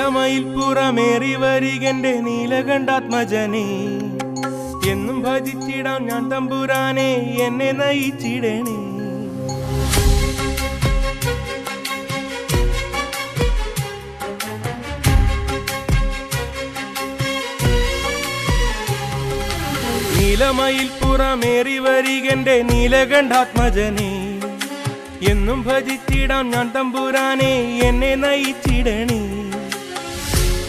നീലമയിൽ പുറമേറി വരികന്റെ നീലകണ്ഠാത്മജനെ എന്നും ഭജിച്ചിടാം ഞാൻ തമ്പുരാനെ എന്നെ നയിച്ചിടണേ. നീലമയിൽ പുറമേറി വരികന്റെ നീലകണ്ഠാത്മജനെ എന്നും ഭജിച്ചിടാം ഞാൻ തമ്പുരാനെ എന്നെ നയിച്ചിടണേ.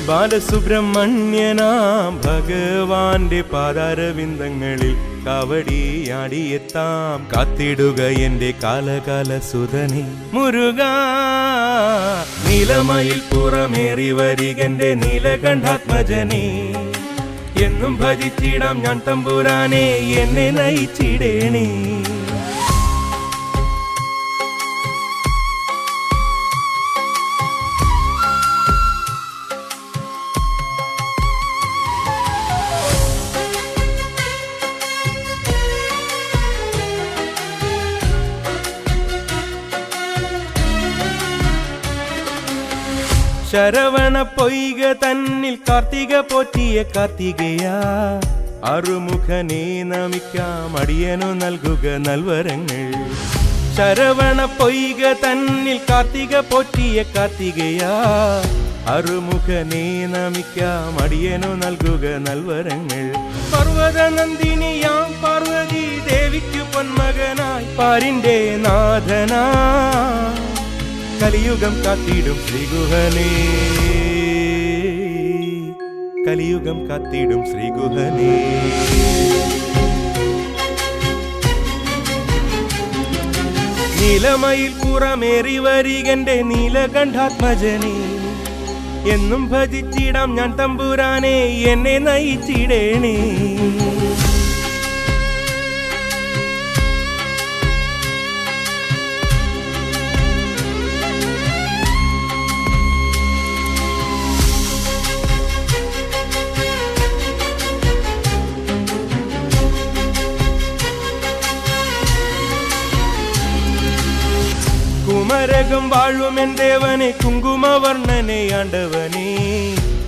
ബാലസുബ്രഹ്മണ്യനാം ഭഗവാന്റെ പാദാരവിന്ദങ്ങളിൽ കാവടിയാടിയെത്താം കാത്തിടുക എന്റെ കാലകാല സുതനെ മുരുകാ. നീലമയിൽ പുറമേറി വരികന്റെ നീലകണ്ഠാത്മജനെ എന്നും ഭജിച്ചിടാം ഞാൻ തമ്പുരാനെ എന്നെ നയിച്ചിടണേ. ശരവണ പൊയ്ക തന്നിൽ കാർത്തിക പോറ്റിയ കാർത്തികയാ അറുമുഖനെ നമിക്കാം അടിയനു നൽകുക നൽവരങ്ങൾ. ശരവണ പൊയ്ക തന്നിൽ കാർത്തിക പോറ്റിയ കാർത്തികയാ അറുമുഖനെ നമിക്കാം അടിയനു നൽകുക നൽവരങ്ങൾ. പർവ്വത നന്ദിനിയാം പാർവതി ദേവിക്കു പൊന്മകനായി പാരിന്റെ നാഥനാ കലിയുഗം കാത്തിടും ശ്രീഗുഹനേ. കലിയുഗം കാത്തിടും ശ്രീഗുഹനേ. നീലമയിൽ പുറമേറി വരികന്റെ നീലകണ്ഠാത്മജനെ എന്നും ഭജിച്ചിടാം ഞാൻ തമ്പുരാനെ എന്നെ നയിച്ചിടണേ. കുമരകം വാഴും എൻ ദേവനെ കുങ്കുമവർണ്ണനെ ആണ്ടവനെ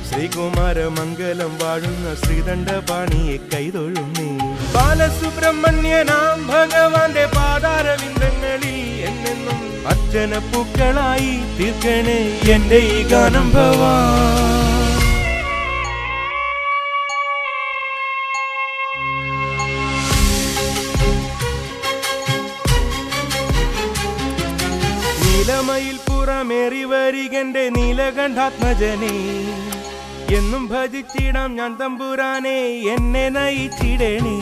ശ്രീകുമാര മംഗലം വാഴുന്ന ശ്രീദണ്ഡപാണിയെ കൈതൊഴുന്നേ. ബാലസുബ്രഹ്മണ്യനാം ഭഗവാന്റെ പാദാരവിന്ദങ്ങളിൽ എന്നെന്നും അർച്ചന പൂക്കളായി തീർക്കണേ എന്റെ ഈ ഗാനം ഭവാൻ. നീലമയിൽ പുറമേറി വരികന്റെ നീലകണ്ഠാത്മജനെ എന്നും ഭജിച്ചിടാം ഞാൻ തമ്പുരാനെ എന്നെ നയിച്ചിടണേ.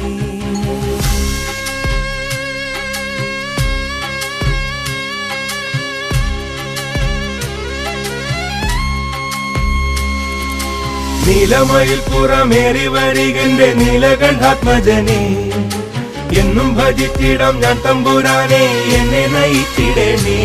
നീലമയിൽ പുറമേറി വരികന്റെ നീലകണ്ഠാത്മജനെ എന്നും ഭജിച്ചിടാം ഞാൻ തമ്പുരാനെ എന്നെ നയിച്ചിടണേ.